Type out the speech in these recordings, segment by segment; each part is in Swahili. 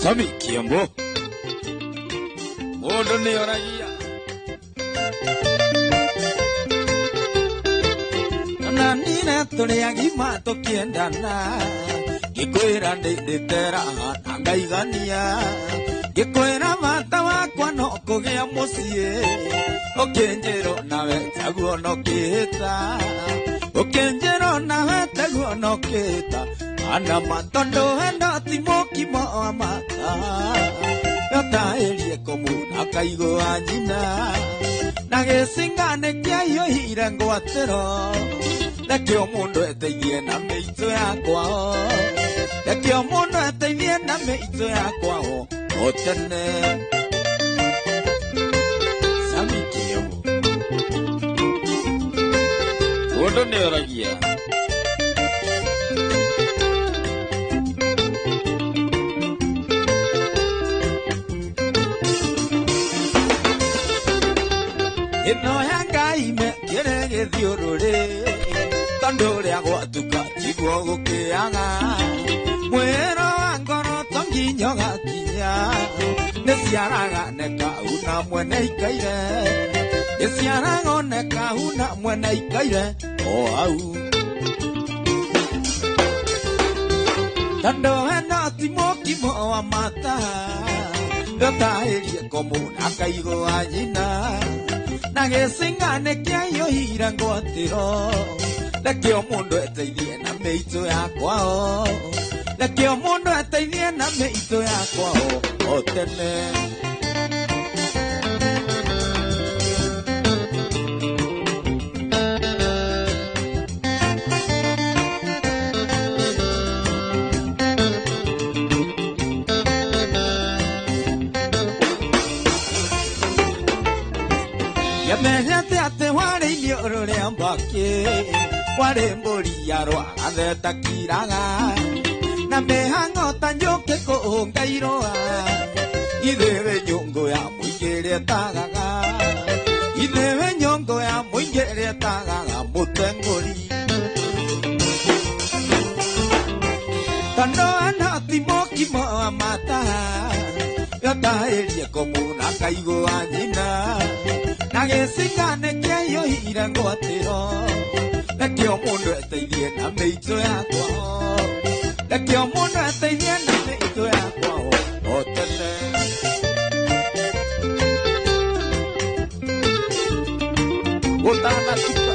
Sami Kiambo Modo ne oragia Nanina tole agima to kiendana Gikwera de terra Angaigania Gikwera mata wakwa no kogea mucie Okenjero nawe taguo no kita Okenjero nawe taguo no kita Ana matondo henda timoki mo amata Yota elie komuna kaigo anyina Nagesingane kia yo hirango atero Lekio mundo eteithie na meito yakwa Lekio mundo eteithie na meito yakwa O tene Sami Kiambo Modo ne oragia Ino yangai me gerege diorore Tandore agwatuka chigwo gukianga Mwero angoro tonginyo gakinya Nesiaraga neka una mwene ikaire Nesiaraga neka una mwene ikaire O au Tando eno timoki mo amata Yota elie komuna kaigo anyina Nagesingane kia yo hirango atiro Lekio mundo eteithie na meito yakwa Lekio mundo eteithie na meito yakwa O tene Yamenyate ate wale ilioro le ambake Wale mbori ya roa Adeta kiraga Na mehango tanjoke ko ngairoa Idewe nyongo ya mwingere tagaga Idewe nyongo ya mwingere tagaga Mutengori Tando anati moki mo amata Yota elie komuna kaigo anyina Nagesingane kia yo hirango atiro Lekio mundo eteithie na meito yakwa Lekio mundo eteithie na meito yakwa O tene Otana tuka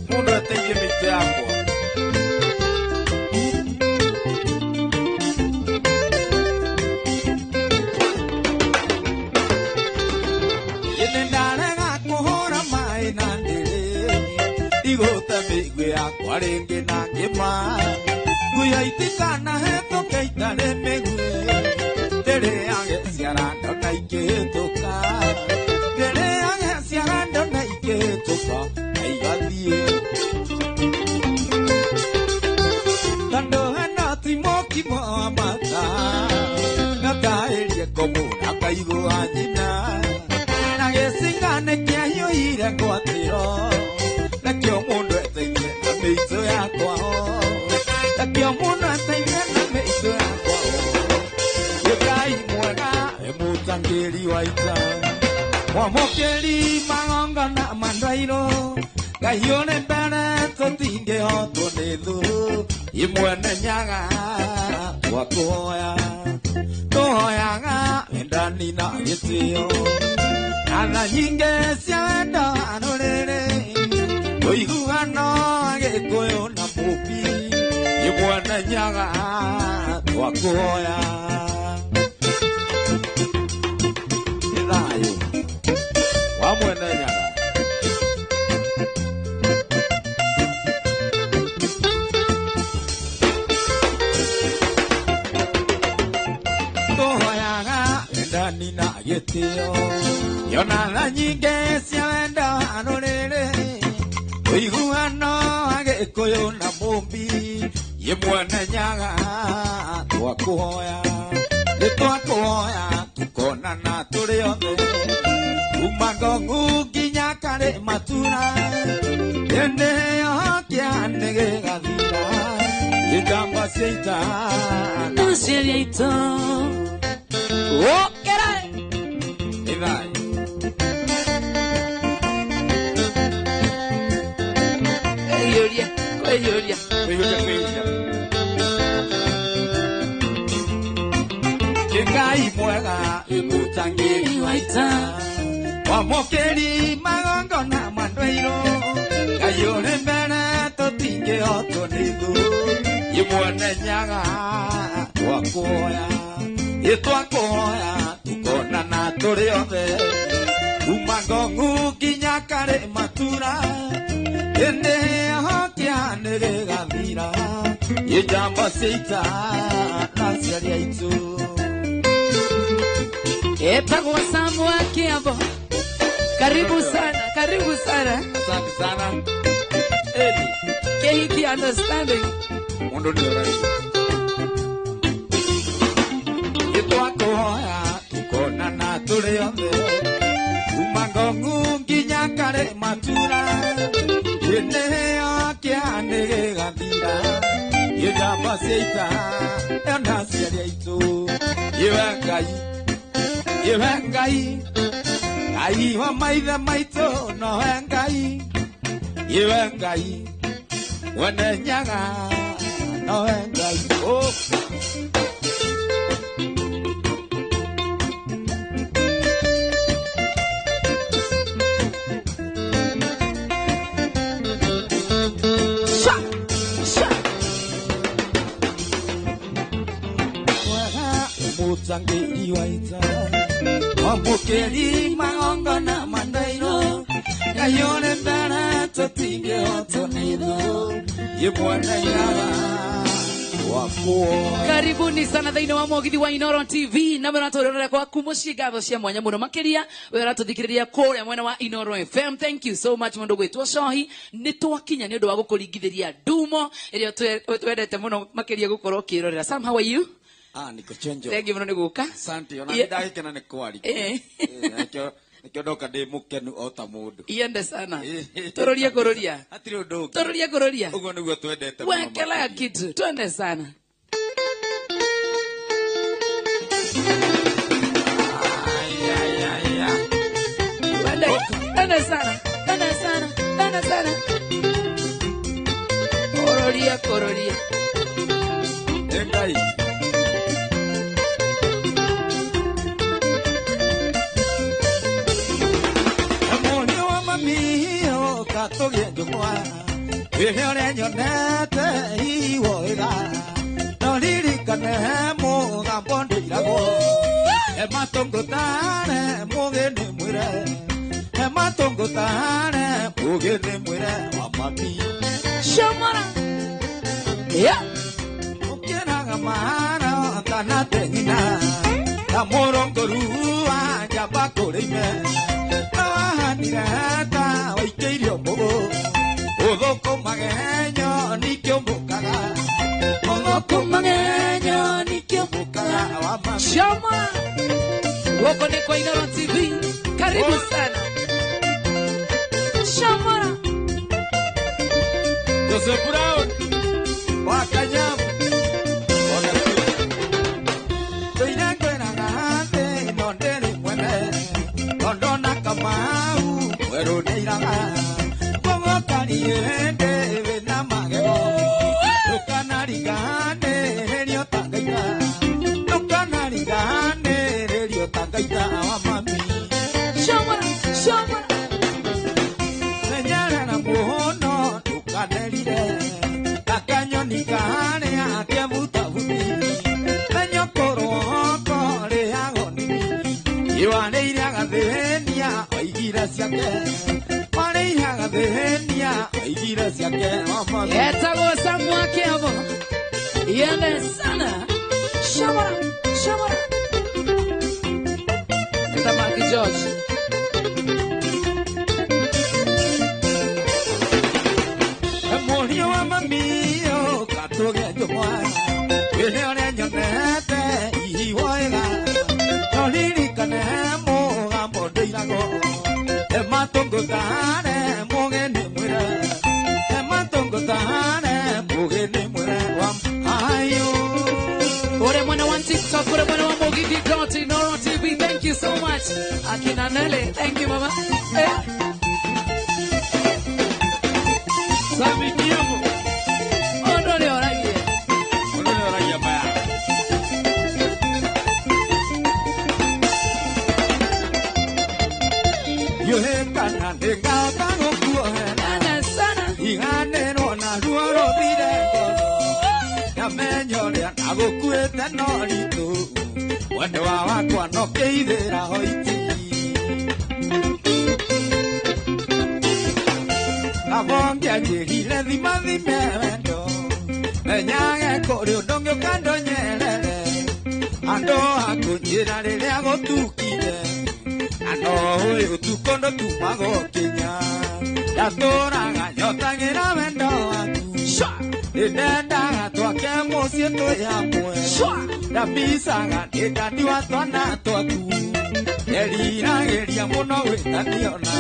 Mundo eteithie meito yakwa Warenge na ngema Guya itikana heto keitare megwe Tere ange siarando na iketoka Tere ange siarando na iketoka Aigadie Tando hena timoki mo amata Nata elie komuna kaigo anyina Nagesingane kia yo hirango atiro Lekio mundo eteithie na meito yakwa Lekio mundo eteithie na meito yakwa Yekai mwega emutangiri waita Mwamokeri mangonga na mandairo Gaione mbere totinge hoto nethu Imwene nyaga Wakuhoya Tuhoyaga endani na gitio Ana nyinge cia wendo anurere Oiguano agĩkũyũ na mũbi Imwene nyaga twakuhoya Nĩ thayũ wa mwene nyaga Tũhoyaga endani na gĩtĩo Yona nyingĩ cia wendo anũrĩrĩ Oiguano agĩkũyũ na mũmbi Imwene nyaga twakuhoya Nĩ twakuhoya tukonana tũrĩ othe Kuma Ngong'u nginya Karĩ Matura Hĩndĩ ĩyo kĩanĩ gĩgathira Gĩkamba cia ita Oh, era. Ivai. Yoria. Ngai mwega imutangiri waita wamokeri magongo na mandweiro kayore mbere totinge otonigu imwone nyaga twakoya itwakoya tukona na turi othe umagongu kinya kare matura ende hokia negathira yejamba seita na siaria itu Epagwa Samu Akiambo. Karibu sana. Asante sana. Edi. Kehiki understanding. Mundo ni orai. Itwakoya tukona na turi othe umagongu nginya kare matura ene hokia negathira yejamba seita na siaria itu Yewengai, Ngai wa maithe maito no Ngai. Yewengai, wene nyaga no Ngai. Oh. Mutangiri waita wamukeri magongo na mandairo kayone mbere totinge otonido yemwana yaga wako. Karibuni sana thaini wa Mogithi wa Inooro TV na mbere natorera kwa kumushia gatho cia mwanya muno makiria wera tuthikiriria kuria mwena wa Inooro FM. Thank you so much mundu gwitwo Shohi ni twakinya ni undu wa gukuringithiria ndumo iria twendete muno makiria gukorwo kirorera. Sam, how are you? Niko chonjo. Thank you muno niguka. Asante ona ndahikena ni kwari. Nikyo ndoka ndi mukenu ota mundu. Iende sana. Tororia. Hatiri undu. Tororia. Ugo niguo twendete muno. Wekela kitu. Twende sana. Twende sana. Kororia. Engai. Toge jumwa wehere nyonete iwoga no lirikane mo gambondi lago e matongotane mogene mwire e matongotane mogene mwire amami shamara ya ukena gamana kana tengina na morongorua jabakoreime ahanirata oikeirio mugo uthoko magenyo nikyo mukaga uthoko magenyo nikyo mukaga wama shama wako ni kwa Inooro TV. Karibu sana shama Joseph Brown wakanyam Etago Samu Akiambo. Iende sana. Shamara. Eta Maki George. Morio mamio katoge jomwa. Wehere nyonete iwoga. No lirikane mo gambondi lago. E matongotane mogene mwira. Ore mwana wa TikTok, ore mwana wa Inoro TV, thank you so much. Akina Nele, thank you, Mama. Sami Kiyomo. Ondole oragie. Ondole oragie baya. Yohekana denga tango kuohe. Ana sana. Ihane no na ruoro bideko. Yamenyole nagokuete no litu. Wende wa wakwa no keithira hoiti. Abongia jehile dhima dhimendo. Menyage kore udongo kando nyelele. Ando hakunjira lele agotukile. Ano hui utukondo tumago Kenya. Yatora ganyota ngira wendo watu. Idenda twake musieto ya mwe. Dabisa ngandika diwa twana twaku. Elina geria muno wetaniona.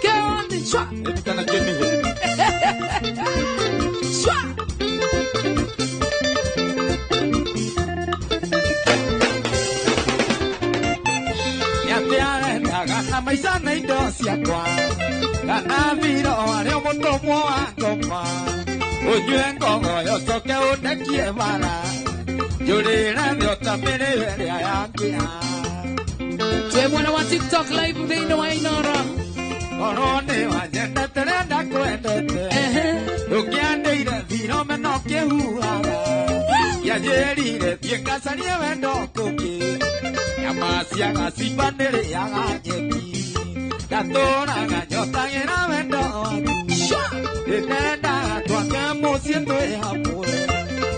Get on the track. Etukana keniho. Gana maisha na indo ciakwa gana viro arĩa mũtũmwo wa ngoma ũnyue ngogo yocoke ũndekie bara njũrĩre thĩ ũtamĩrĩre ĩrĩa yakĩa Twe mwana wa TikTok live thĩinĩ wa Inoro ngoro nĩ wanyendete rĩa ndakwendete ndũkĩandĩire thiro meno kĩhuhaga gĩanjĩrire thiĩ ngacarie wendo kũngĩ nyama ciaga cimbanĩrĩaga nyeki ngatũraga nyotagĩra wendo waku ndĩnendaga twake mũciĩ twĩ hamwe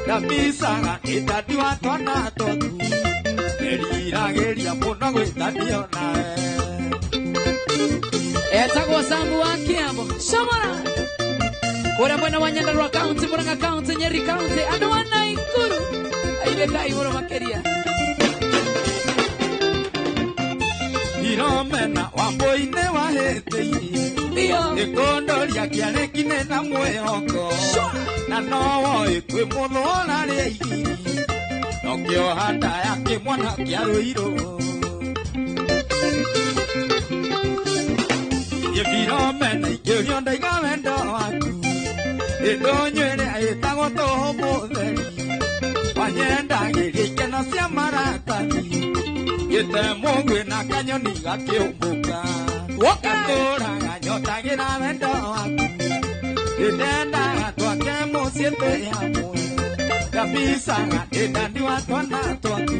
ndamicaga ĩtandiwa twana twaku ndĩriragĩria mũno gwĩtanio nawe etagwo Sambu wa Kiambu Shomora kũrĩa mwena wa Nyandarua County, Murang'a County, Nyeri County, andũ a Naikuru airekai mũno makĩria Iromena wamboine wahĩtĩirie ĩkũndoria kĩarekine na mwĩhoko na nowoĩ kwĩ mũthũra rĩa igiri nokĩoha ndaya kĩmwana kĩa rũirũ Iromena ikĩũrio ndaiga wendo waku ĩndũnyuĩre ĩtagwo tũhũ mũtheri wanyendagĩria ikeno cia maratathi Gite mungwe na kanyoni gakiumbuka Gatũraga nyotagĩra wendo waku Ndĩnendaga twake mũciĩ twĩ hamwe Ngabicaga ndĩndandiwa twana twaku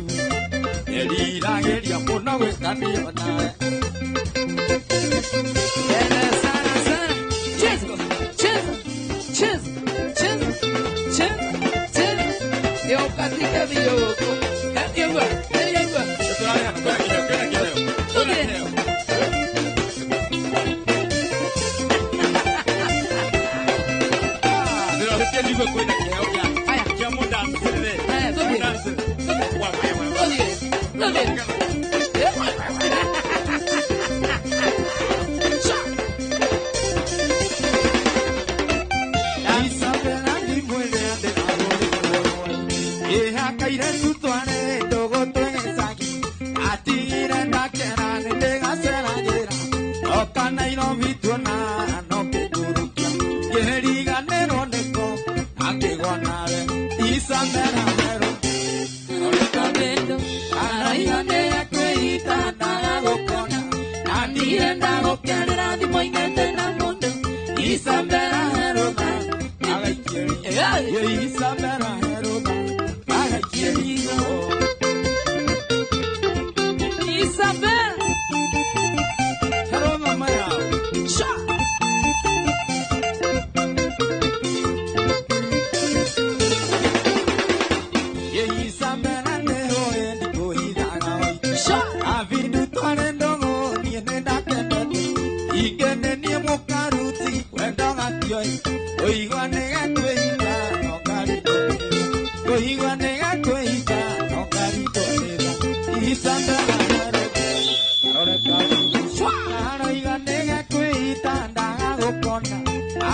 Ndĩriragĩria mũno gwĩtanio nawe Yo katika viyoko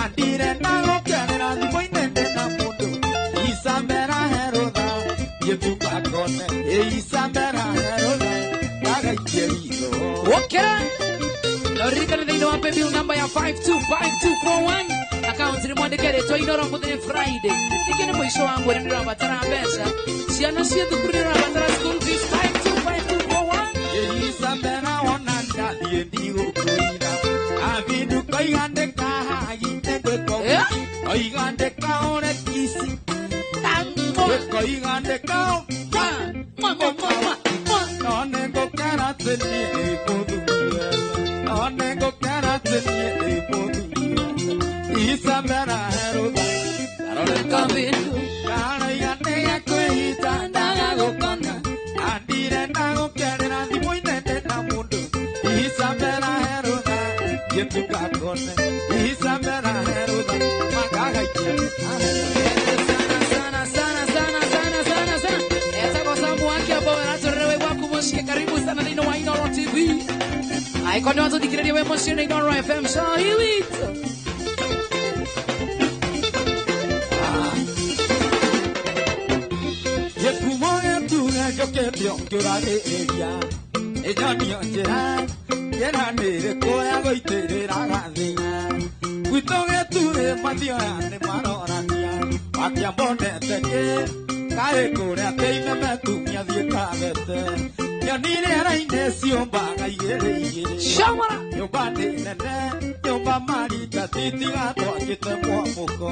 Andire na gokenera thimo inene na mundu Isambera heruda Isambera heroda Kagaitia ito Wakera Lorika na dino wape bill number ya 525241 Account ni mwandikere to Inoro Mudene Friday Nikene mwisho wangu wene nira batara pesa Siana siya tukuri nira batara school fees 525241 Isambera wananda Diendigo kuina Avidu koigande kaha Gitengwe kogi Koigande kaone kisi Koigande kao Nonengo karateni Poduya Nonengo karateni Poduya Isambera heroda Karole kabindu Kano yate ya kuita Naga gokana Andire nago kerera Dimuinete na mundu Isambera heroda Yetu kakone Isambera heroda Magaga ikia Karibu sana Dino wa Inoro TV. Aikono watu dikiredia we motion Inoro FM. So here we go. Yepumoya tuga jokebyo kurage eria. Ejani onjera. Yera nere koya goiterera gathina. Kuitoge ture mathio ya ne marorania. Wakia bonde teke. Kae kore ateime metumia thie kabete. Yonire araine siombaga igere igere. Shamara. Nyumba nene, nyumba marita titi gato akite mwamuko.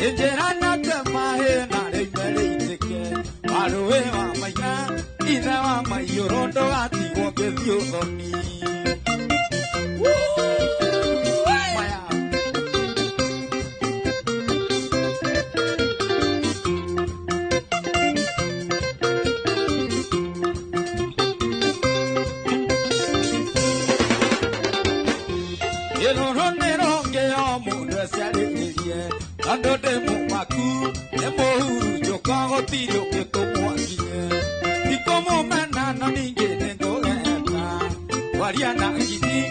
Enjera na temahe na reimere iteke. Waruwe wa maina, ine wa maiyorondo gati wongethio thoni. Ando de mumaku, de mohuru, yo cago tiro que como aquí. Y como manana ninguém engorda. Guariana gidi,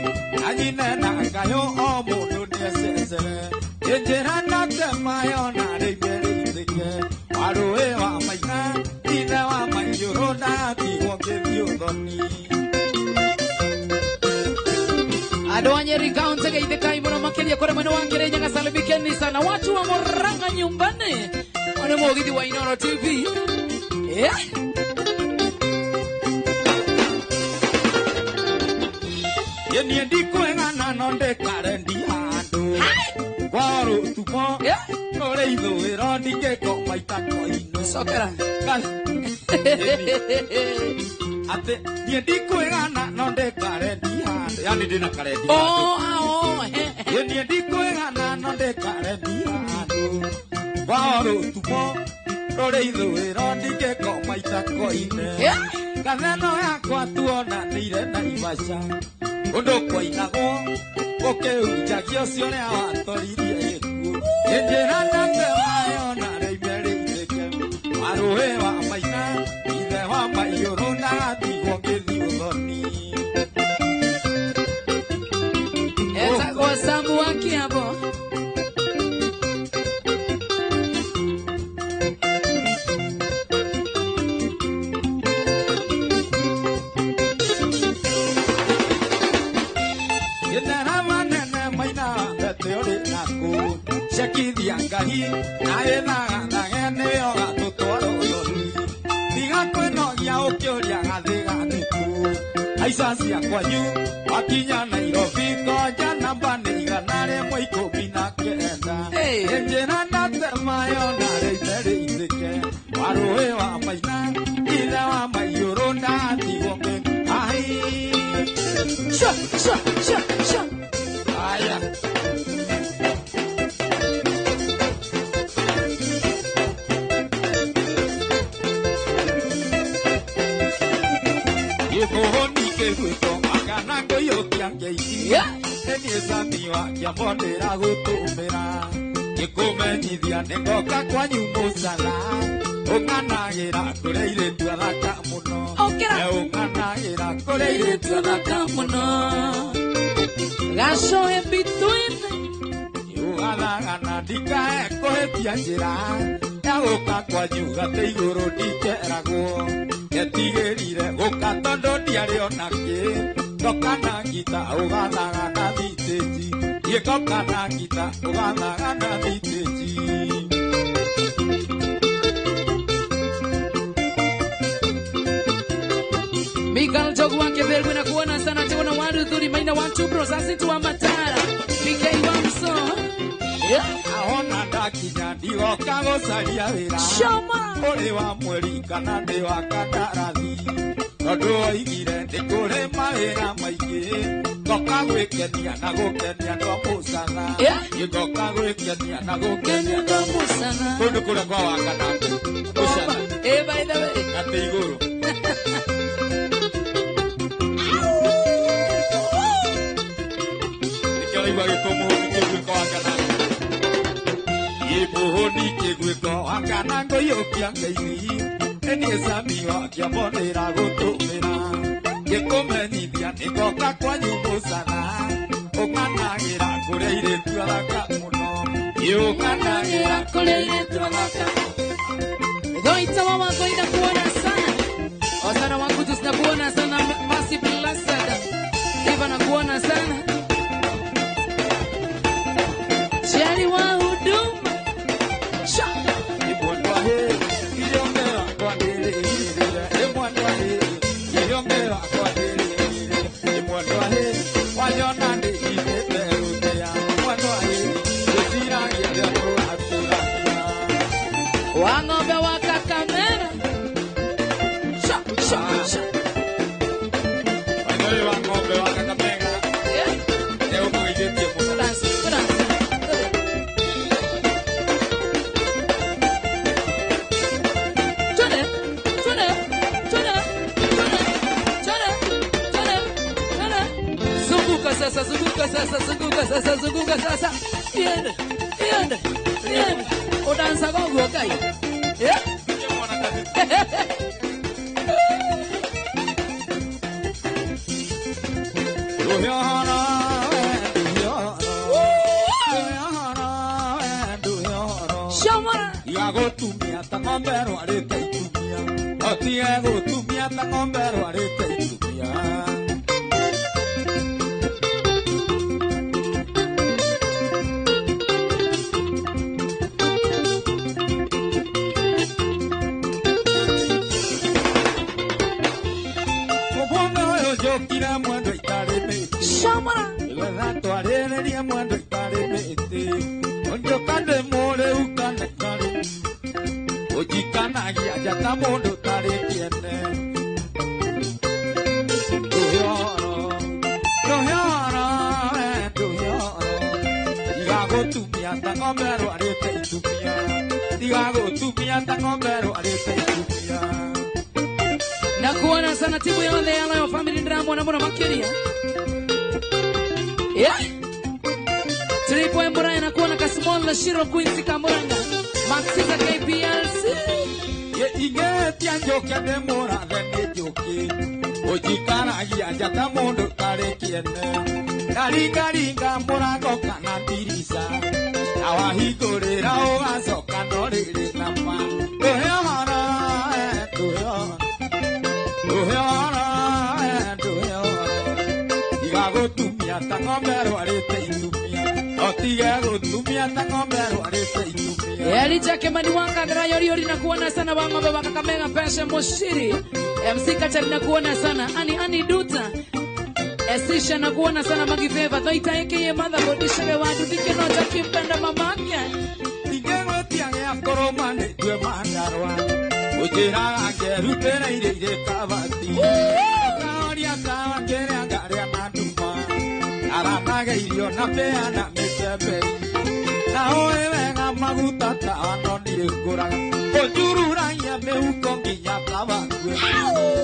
allí nena cayó o mundo de cesare. Engerana de mayona de berite. Aroe wa maina, y na wa mayorona, digo que dio doni. Adoanye rikaunte ke itekai mwana makelia kore mwene wangere nyanga salibikeni sana watu wa moranga nyumbani wane mwogidi wa Inoro TV Yeni ndiko ngana nonde karendi hando Kwaro tumo Nore ido eroni ke komaita koino Sokera Ate ndiko ngana nonde karendi hando Yani dina karendi hando Yeni ndiko ngana nonde karendi hando Kwaro tumo Nore ido eroni ke komaita koino Katheno yakwa tuona nire na ibasha Undo koinago Okeujagia ciore awatoririe gikuo Enjera nande wayo na reimere iteke Maruhe wa maina Ithe wa maiyoro na gatigwo ngithio thoni Esa kwa sambu waki hapo Shakidhi angahi, nae nagene yoga tutoro yori. Diga kweno ya okyoria gathega niku. Aisasi akwanyu, wakinya Nairobi koja namba niganare moiko bina kenda. Enjera na temayo na reimere iteke. Waruhe wa maina, ile wa maiyoro na tigombe. Ai. Sha. Aya. Kohoni ke kuto akana ngoyo kiangeiti eni esamiwa kiambondera gutumira gikumenyithia ningoka kwanyu musala unganagira kureire twathaka muno unganagira kureire twathaka muno gacoe between yugathagana ndikae kuhetia njira ya guka kwanyu gate iguru ndikeragwo Getigirire gukatondo ndiari onake Gokana ngita ugathaga na thiteji Ye gokana ngita ugathaga na thiteji Mikal jogu wake vergu na kuona sana Tewana wadu thuri maina wantu prosasi tuwa matara Mikei wamso Ahona ndakinya ndigoka gucaria wira Shoma Uri wa mweri kana ndi wa kandarathi Tondu oigire ndi kuri mawira maingi Ngoka gwikenia na gukenia ndo musana Ngoka gwikenia na gukenia ndo musana Kundu kuria kwa wakanangu Musana by the way Ati iguru Nikyo igwa gitumu nikyo kwa wakanangu Ibuhoni kigwiko wakanango yokia ngeiri Eni esami wakia monera gutumira Gikumenyithia nigoka kwanyu musana Ukanagira kuria iretu athaka muno Ukanagira kuria iretu athaka Doita mama koina kuona sana Osana wangu tusina kuona sana Masi Blasada Iva na kuona sana Chari wa huduma Wangombe wa Kakamega Wangombe wa Kakamega Leo kuijetie musa Dance Zunguka sasa Iende Udansa gongo okay Shamara Yagotumia tangombero arete itumia Otie gotumia tangombero arete itumia Kira mwendo itare mete Shamara Wega twarereria mwendo itare mete Onjo kande more ukane kare Ojikanagia jata mondo tare kiene Duhyoro Digago tumia tangombero arete itumia Digago tumia tangombero arete itumia Na kuona sana timu yone ya family drama na mbona makiria Tripo Mbura na kuona Kasmol na Shiro Quincy Kamuranga Maxiza KPLC Ye ingeti anjokia demora thene joki Ojikanagia jata mondo tare kiene Karinga murango kana dirisa Awahigurira ugacoka no riri nama Duhyora Igagotumia tangombero arete itumia Otige gotumia tangombero arete itumia Eli chake mani wanga Yori na kuona sana Wangombe wa Kakamega Pesha Moshiri MC Kachari na kuona sana Ani Duta Esisha na kuona sana Magiveva Doita eke ye mother Bodishewe wadu dike nota kimpenda mamake Igego tiange akoromane Dwe mandarwa Ujira angerutera ire kabati Kaoria kawa kere angaria naduma Aranaga irio na peana metebe Na oe wenga maguta taano nirenguraga Ojururaia mehuko nginya kabakwe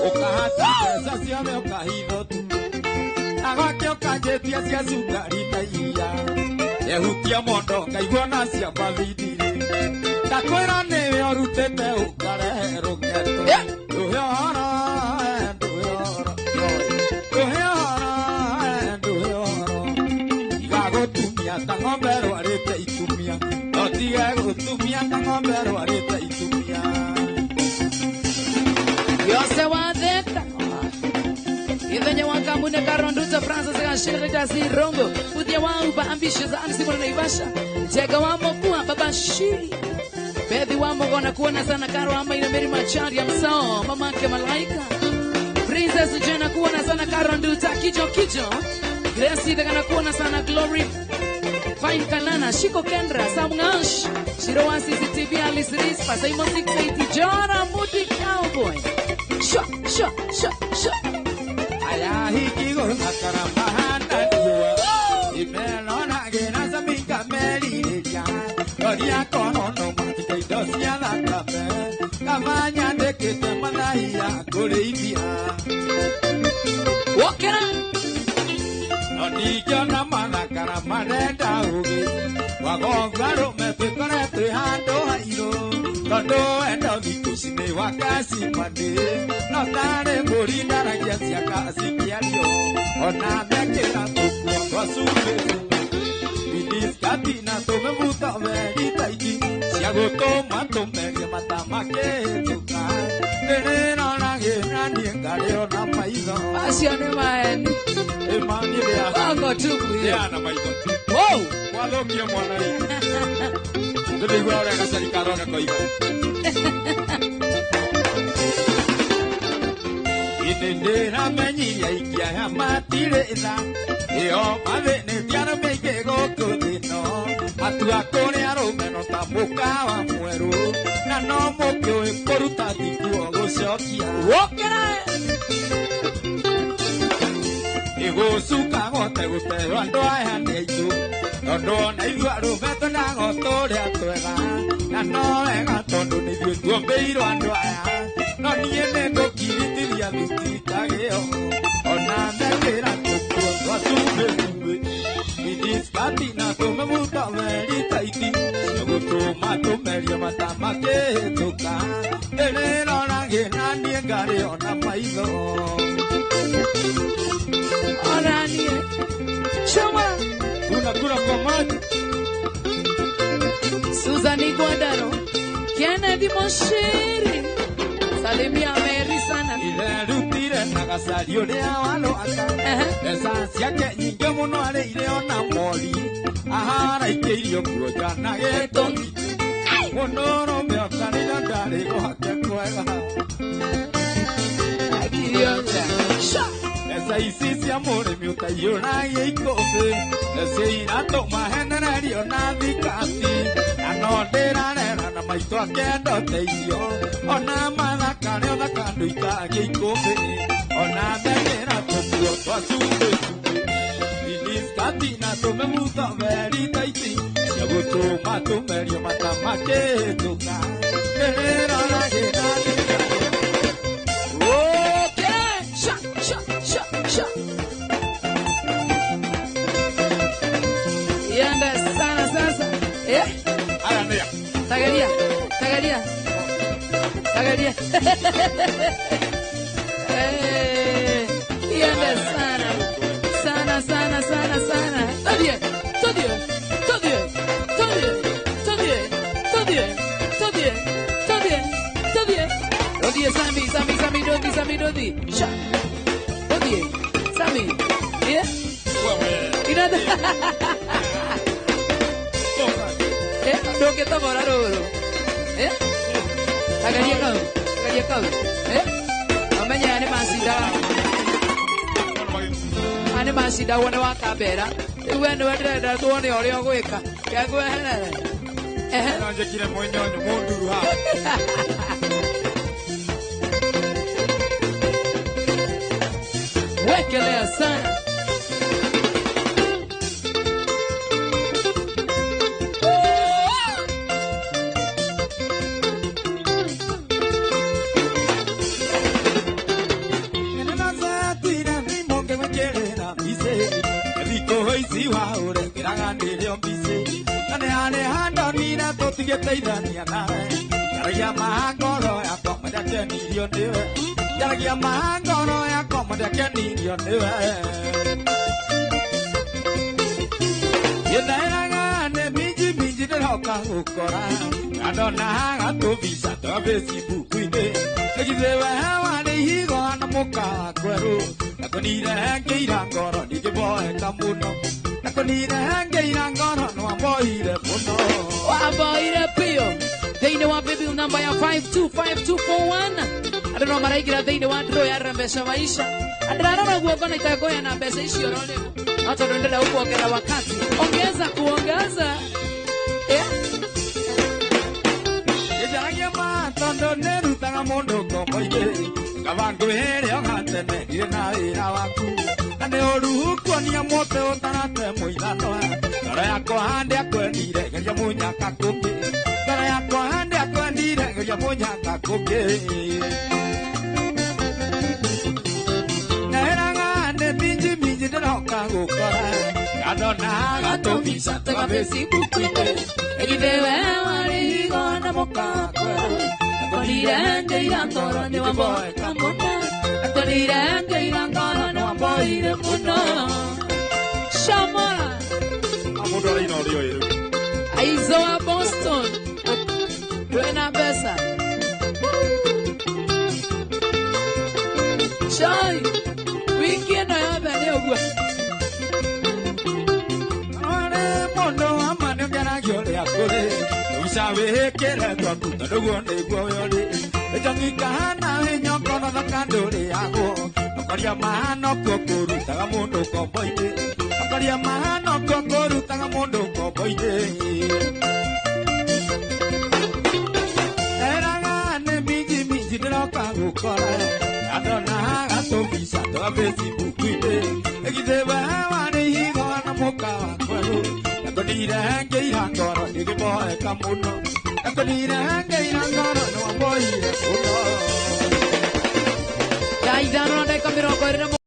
Ukahata pesa ciame ukahitho tu Na gwake ukanjetia cia sukari na iria Ehutia mondo ngaigua na cia mavindire Ndakwira niwe orutete ukarehe rugeto Duhyora Igagotumia tangombero arete itumia Otige gotumia tangombero arete itumia Yose Mwana Shirley Dasi Rongo Udia Wauba Ambitious Ansimona Naivasha Jega Wamo Kuwa Baba Shiri Bethi Wamo Gona Kuona Sana Karo Ama Ina Meri Machari Amsao Mamake Malaika Princess Jenna Kuona Sana Karo Nduta Kijo Kijo Gracie Degana Kuona Sana Glory Fine Kanana Shiko Kendra Samngash Shirowa CCTV Alice Rispa Simon 680 Jona Moody Cowboy Shot Aya hiki go makara mahana diwa Imelo na gena zamika meliria Oria kono no matika idosia la kape Kamanya dekete manahia kureibia Wakera Nonijo na manakara manenda uge Wagongaro mefekore tuhando hairo Tondo endo vikusine wakasi mande Notare murinda na kiasi ya kasi kialio Ona mekera tukua kwa sube Midiskati na tome muta verita iki Siagoto mato mege matamake tuka Nene na gena niengaleo na maizo Asione maeni Emani lea Wango tuku Lea na maizo Wow Walokia mwana hii Ndio igual ora kasari karona koiba Inendera menyiya ikia ya matireza Eo mathene tiano meike gokudino Atua kore arumeno ta mukawa mweru Na no mukio ikoruta thikuo gucokia Wakera Igucuka gote guteo andu aya ni aitu Tondu na ithuĩ arũme tũnago tũrĩa twega Na no wega tondu nĩ ithuĩ tuombĩirwo andũ aya No niĩ nĩ ngũkiritithia thutitagĩo Ona mekĩra tũkuo twa cumbĩ Midiskati na tũmemuta meri taiti Ciagũtũma tũmerio mata makĩhĩtũka Ĩrĩroragĩra niĩ ngarĩ ona maitho Ona niĩ Choma Kuna kwa maji Suzani Guadaro Kennedy Moshiri Salimia Mary sana Ile rutire na gacario ria walo aka Esa ciake nyingi muno arĩire ona mori Ahara ikĩirio kuoja na gĩtũmi Mũnũrũ mĩokanĩra ndarĩ gwake kwega Akirionja Esa ici cia mũrĩmi ũtaiyũragia ikũmbĩ Esa iratũma henererio na thikati Na no ndĩrarera na maitũ akenda ũteithio Ona mathakare ũthaka andũ ikagia ikũmbĩ Ona mekĩra tũkuo twa cumbĩ Midiskati na tũmemuta meri taiti Ciagũtũma tũmerio mata makĩhĩtũka Nĩrĩroragĩra thikati Yanda sana sasa Aya nĩa Tagaria Yanda sana Todie Sami Dodi Sha Todie Sami Yeah Inada Doke tomo raro Tagaria kau Amenya ane masida wane wakabera Wene wadreda tuone ori ogweka Yagwe Nanje kire mwenyonyo munduru ha Wekelea sana Teithania nawe Yaragia mahangoro yakwa mandakenirio niwe Yaragia mahangoro yakwa mandakenirio niwe Yendairaga ne minji nĩroka gũkora Andona haga tũbica twa Facebook-inĩ Nĩgithe we warĩ ihigo na muka kweru nakonire ngeira ngoro ndikiboeka muno nakonire ngeira ngoro nwamboire muno wamboire pio thĩinĩ wa paybill number ya 525241 andũ no maraigira thĩinĩ wa draw ya mbeca maisha andararora guoko na itakoya mbeca icio no rĩu no tondũ ndĩrenda gũkuongera wakati ongeza kuongeza Ijaragia matondo nerutaga mundu kombo-inĩ kabangu ĩrĩa ũgatene ndirĩ na wĩra waku na nĩ ũru kuonia mũtĩ ũtarate mũigano ngoro yakwa hande akwendire geria mũnyaka kũngĩ ngoro yakwa hande akwendire geria mũnyaka kũngĩ neraga nĩ minji minji ndĩroka gũkora gadona gatũmica tũga Facebook-inĩ Egithe we warĩ igona mũkakwe nakonire ngeira ngoro nĩ wamboeka mũno nakonire ngeira ngoro nĩ wamboire mũno Shamara mũndũ araina ũrĩa ũyũ Aizo wa Boston wena mbeca Chai wiki ĩno yothe nĩ ũguo Wĩkĩre twaku tondũ guo nĩguo ũrĩ ĩtangĩkahana nyoko na thakandũrĩ yaguo ũkoria mahanoko kũrutaga mũndũ kombo-inĩ ũkoria mahanoko kũrutaga mũndũ kombo-inĩ eraga nĩ minji minji ndĩroka gũkora andona gatũmbica twa Facebook-inĩ ĩgithe we warĩ higo na mũka wa kwerũ nakonire ngeira ngoro ndĩkĩboeka mũno nakonire ngeira ngoro nĩwamboire mũno Thaa ithano na ndagĩka 20